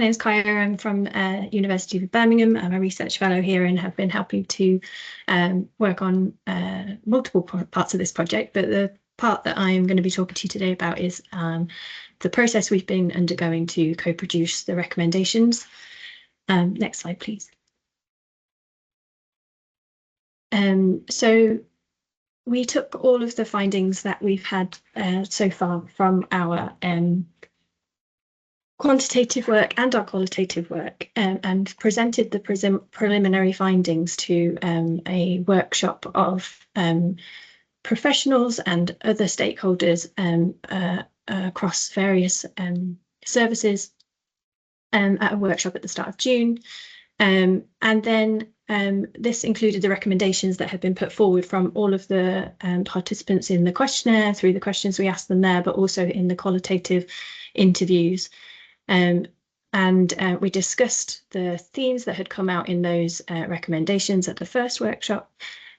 My name is Kiya. I'm from University of Birmingham. I'm a research fellow here and have been helping to work on multiple parts of this project. But the part that I'm going to be talking to you today about is the process we've been undergoing to co-produce the recommendations. Next slide, please. So we took all of the findings that we've had so far from our quantitative work and our qualitative work and presented the preliminary findings to a workshop of professionals and other stakeholders across various services at a workshop at the start of June. And then this included the recommendations that had been put forward from all of the participants in the questionnaire through the questions we asked them there, but also in the qualitative interviews. We discussed the themes that had come out in those recommendations at the first workshop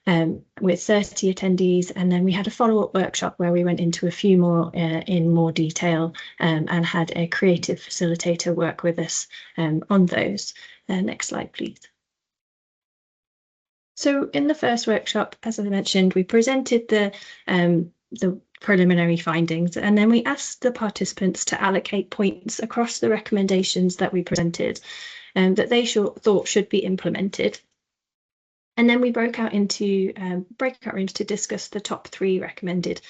with 30 attendees, and then we had a follow-up workshop where we went into a few more in more detail and had a creative facilitator work with us on those. Next slide, please. So in the first workshop, as I mentioned, we presented the preliminary findings, and then we asked the participants to allocate points across the recommendations that we presented that they thought should be implemented. And then we broke out into breakout rooms to discuss the top three recommendations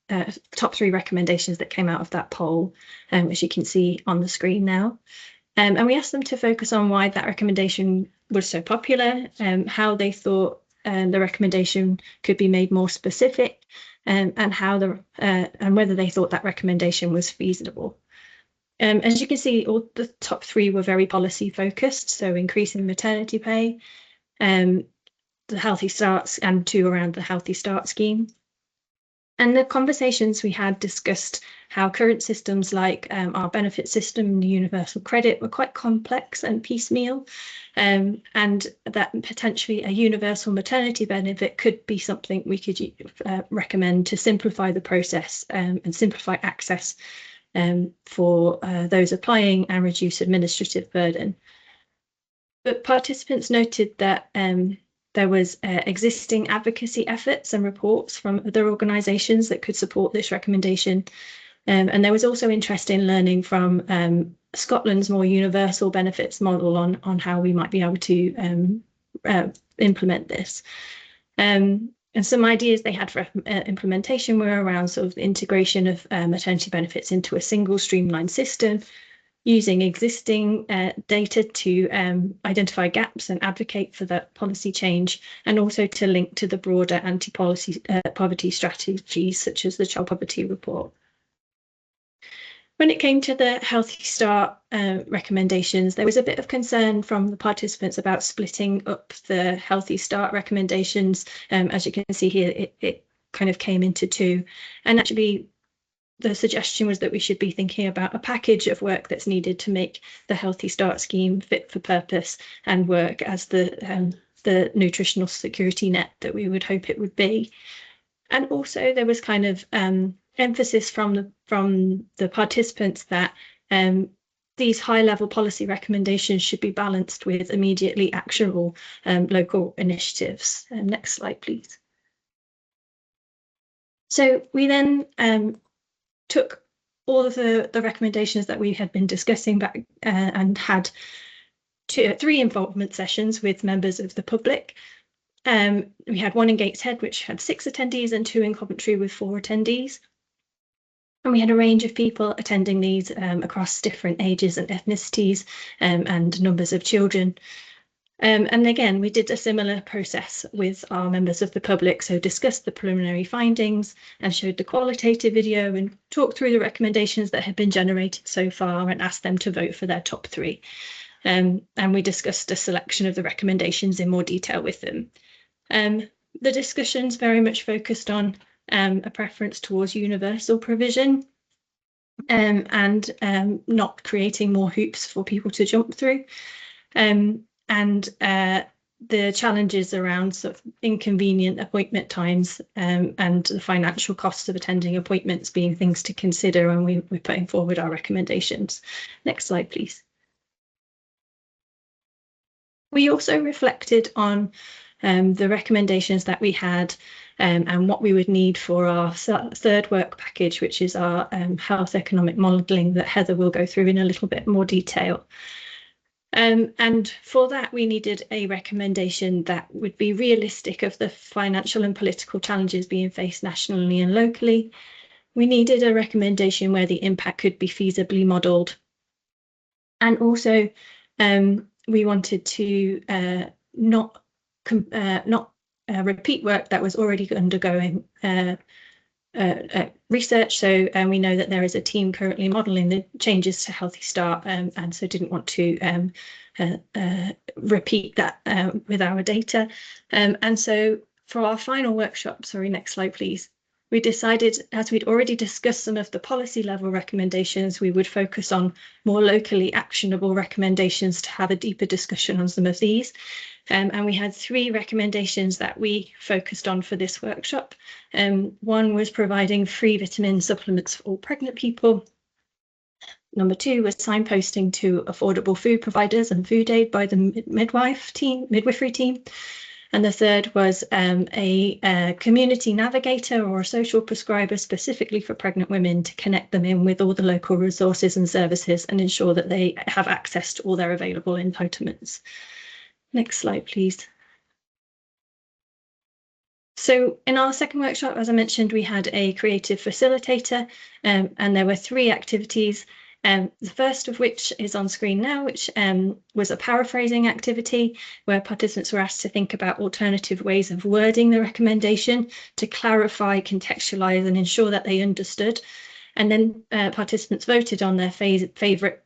that came out of that poll, which you can see on the screen now. And we asked them to focus on why that recommendation was so popular, how they thought the recommendation could be made more specific, and how and whether they thought that recommendation was feasible. As you can see, all the top three were very policy focused, so increasing maternity pay, the Healthy Starts, and two around the Healthy Start scheme. And the conversations we had discussed how current systems like our benefit system and universal credit were quite complex and piecemeal, and that potentially a universal maternity benefit could be something we could recommend to simplify the process and simplify access for those applying and reduce administrative burden. But participants noted that there was existing advocacy efforts and reports from other organisations that could support this recommendation. And there was also interest in learning from Scotland's more universal benefits model on how we might be able to implement this. And some ideas they had for implementation were around sort of the integration of maternity benefits into a single streamlined system, using existing data to identify gaps and advocate for that policy change, and also to link to the broader anti-poverty strategies such as the Child Poverty Report. When it came to the Healthy Start recommendations, there was a bit of concern from the participants about splitting up the Healthy Start recommendations. As you can see here, it kind of came into two. And actually, the suggestion was that we should be thinking about a package of work that's needed to make the Healthy Start scheme fit for purpose and work as the nutritional security net that we would hope it would be. And also there was kind of emphasis from the participants that these high-level policy recommendations should be balanced with immediately actionable local initiatives. Next slide, please. So we then took all of the recommendations that we had been discussing back and had three involvement sessions with members of the public. We had one in Gateshead, which had 6 attendees, and 2 in Coventry with 4 attendees. And we had a range of people attending these across different ages and ethnicities and numbers of children. And again, we did a similar process with our members of the public, so discussed the preliminary findings and showed the qualitative video and talked through the recommendations that had been generated so far and asked them to vote for their top 3. And we discussed a selection of the recommendations in more detail with them. The discussions very much focused on a preference towards universal provision and not creating more hoops for people to jump through. And the challenges around sort of inconvenient appointment times and the financial costs of attending appointments being things to consider when we're putting forward our recommendations. Next slide, please. We also reflected on the recommendations that we had and what we would need for our third work package, which is our health economic modelling that Heather will go through in a little bit more detail. And for that, we needed a recommendation that would be realistic of the financial and political challenges being faced nationally and locally. We needed a recommendation where the impact could be feasibly modelled. And also, we wanted to not repeat work that was already undergoing research. So we know that there is a team currently modelling the changes to Healthy Start, and so didn't want to repeat that with our data. And so for our final workshop, sorry, next slide, please. We decided, as we'd already discussed some of the policy level recommendations, we would focus on more locally actionable recommendations to have a deeper discussion on some of these. And we had 3 recommendations that we focused on for this workshop. One was providing free vitamin supplements for all pregnant people. Number 2 was signposting to affordable food providers and food aid by the midwifery team. And the third was a community navigator or a social prescriber specifically for pregnant women to connect them in with all the local resources and services and ensure that they have access to all their available entitlements. Next slide, please. So in our second workshop, as I mentioned, we had a creative facilitator and there were 3 activities. The first of which is on screen now, which was a paraphrasing activity where participants were asked to think about alternative ways of wording the recommendation to clarify, contextualize and ensure that they understood. And then participants voted on their favourite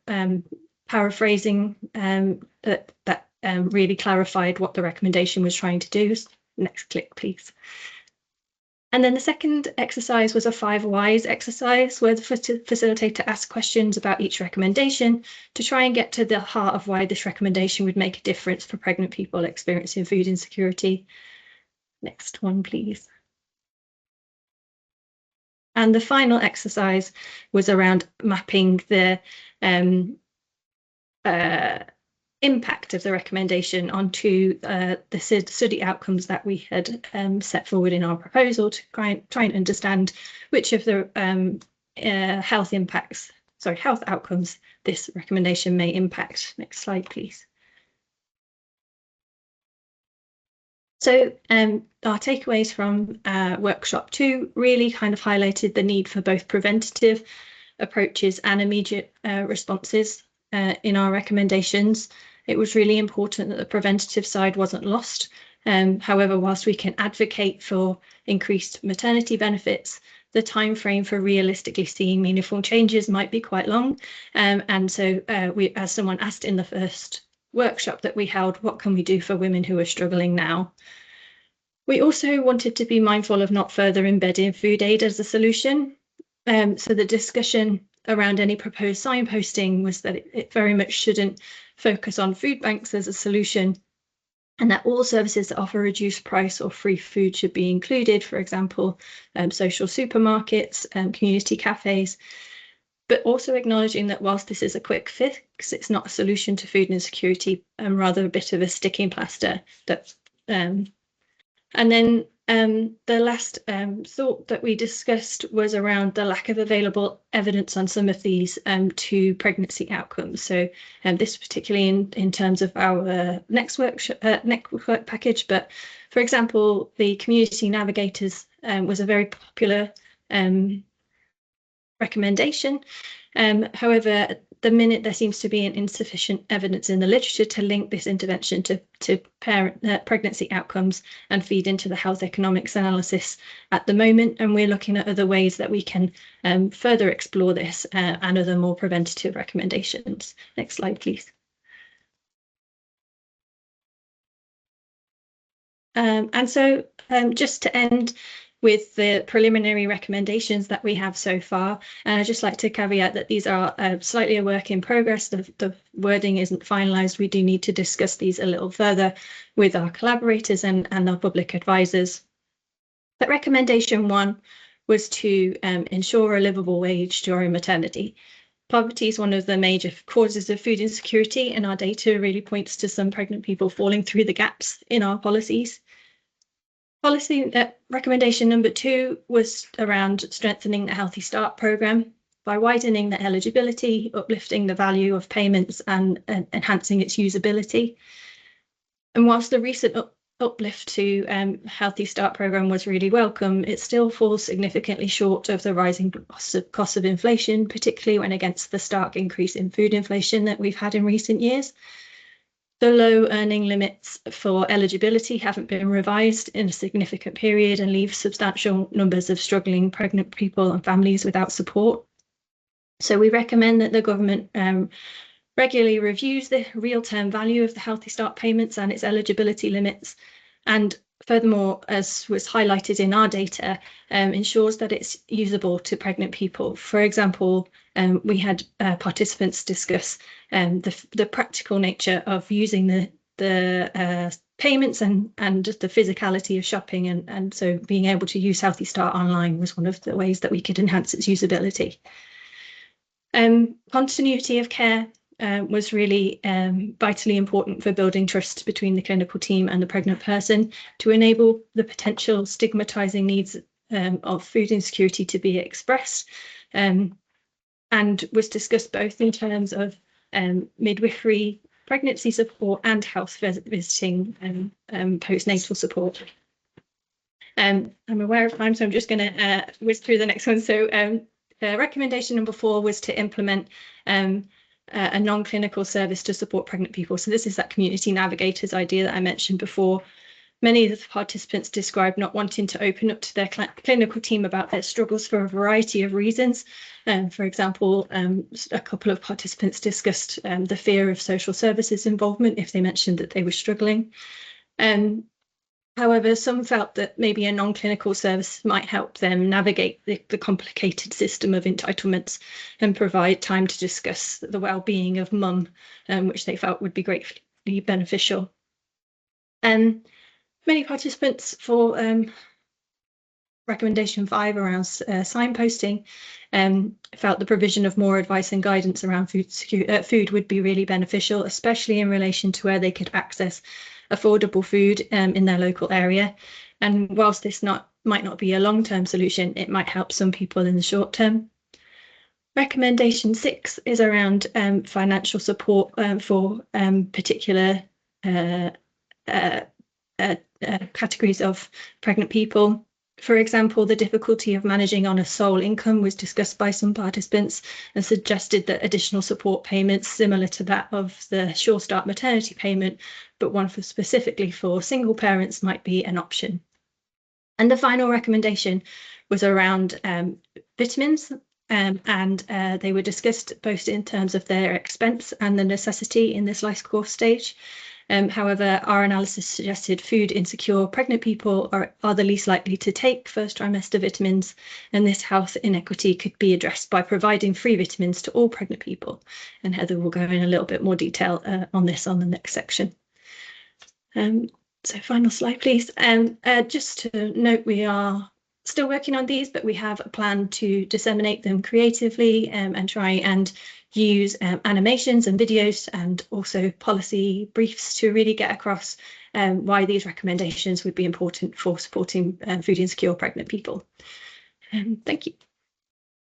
paraphrasing that really clarified what the recommendation was trying to do. Next click, please. And then the second exercise was a 5 whys exercise where the facilitator asked questions about each recommendation to try and get to the heart of why this recommendation would make a difference for pregnant people experiencing food insecurity. Next one, please. And the final exercise was around mapping the impact of the recommendation onto the study outcomes that we had set forward in our proposal to try and understand which of the health outcomes this recommendation may impact. Next slide, please. So our takeaways from workshop 2 really kind of highlighted the need for both preventative approaches and immediate responses in our recommendations. It was really important that the preventative side wasn't lost. However, whilst we can advocate for increased maternity benefits, the time frame for realistically seeing meaningful changes might be quite long. And so as someone asked in the first workshop that we held, what can we do for women who are struggling now? We also wanted to be mindful of not further embedding food aid as a solution. So the discussion around any proposed signposting was that it very much shouldn't focus on food banks as a solution, and that all services that offer reduced price or free food should be included, for example, social supermarkets, community cafes, but also acknowledging that whilst this is a quick fix, it's not a solution to food insecurity, and rather a bit of a sticking plaster. And then the last thought that we discussed was around the lack of available evidence on some of these to pregnancy outcomes. So this particularly in terms of our next work package, but for example, the community navigators was a very popular recommendation. However, at the minute there seems to be an insufficient evidence in the literature to link this intervention to pregnancy outcomes and feed into the health economics analysis at the moment, and we're looking at other ways that we can further explore this and other more preventative recommendations. Next slide, please. And so just to end, with the preliminary recommendations that we have so far. And I'd just like to caveat that these are slightly a work in progress. The wording isn't finalised. We do need to discuss these a little further with our collaborators and our public advisors. But recommendation 1 was to ensure a livable wage during maternity. Poverty is one of the major causes of food insecurity, and our data really points to some pregnant people falling through the gaps in our policies. Policy recommendation number 2 was around strengthening the Healthy Start programme by widening the eligibility, uplifting the value of payments and enhancing its usability. And whilst the recent uplift to Healthy Start programme was really welcome, it still falls significantly short of the rising cost of inflation, particularly when against the stark increase in food inflation that we've had in recent years. The low earning limits for eligibility haven't been revised in a significant period and leave substantial numbers of struggling pregnant people and families without support. So we recommend that the government regularly reviews the real-term value of the Healthy Start payments and its eligibility limits, and furthermore, as was highlighted in our data, ensures that it's usable to pregnant people. For example, we had participants discuss the practical nature of using the payments and the physicality of shopping, and so being able to use Healthy Start online was one of the ways that we could enhance its usability. Continuity of care was really vitally important for building trust between the clinical team and the pregnant person to enable the potential stigmatizing needs of food insecurity to be expressed, and was discussed both in terms of midwifery, pregnancy support and health visiting and postnatal support. I'm aware of time, so I'm just going to whiz through the next one. So recommendation number 4 was to implement a non-clinical service to support pregnant people. So this is that community navigators idea that I mentioned before. Many of the participants described not wanting to open up to their clinical team about their struggles for a variety of reasons. For example, a couple of participants discussed the fear of social services involvement if they mentioned that they were struggling. However, some felt that maybe a non-clinical service might help them navigate the complicated system of entitlements and provide time to discuss the well-being of mum, which they felt would be greatly beneficial. Many participants for recommendation 5 around signposting felt the provision of more advice and guidance around food would be really beneficial, especially in relation to where they could access affordable food in their local area. And whilst this might not be a long-term solution, it might help some people in the short term. Recommendation 6 is around financial support for particular categories of pregnant people. For example, the difficulty of managing on a sole income was discussed by some participants and suggested that additional support payments similar to that of the Sure Start maternity payment, but one specifically for single parents, might be an option. And the final recommendation was around vitamins, and they were discussed both in terms of their expense and the necessity in this life course stage. However, our analysis suggested food insecure pregnant people are the least likely to take first trimester vitamins, and this health inequity could be addressed by providing free vitamins to all pregnant people. And Heather will go in a little bit more detail on this on the next section. So final slide, please. Just to note, we are still working on these, but we have a plan to disseminate them creatively and try and use animations and videos and also policy briefs to really get across why these recommendations would be important for supporting food insecure pregnant people. Thank you.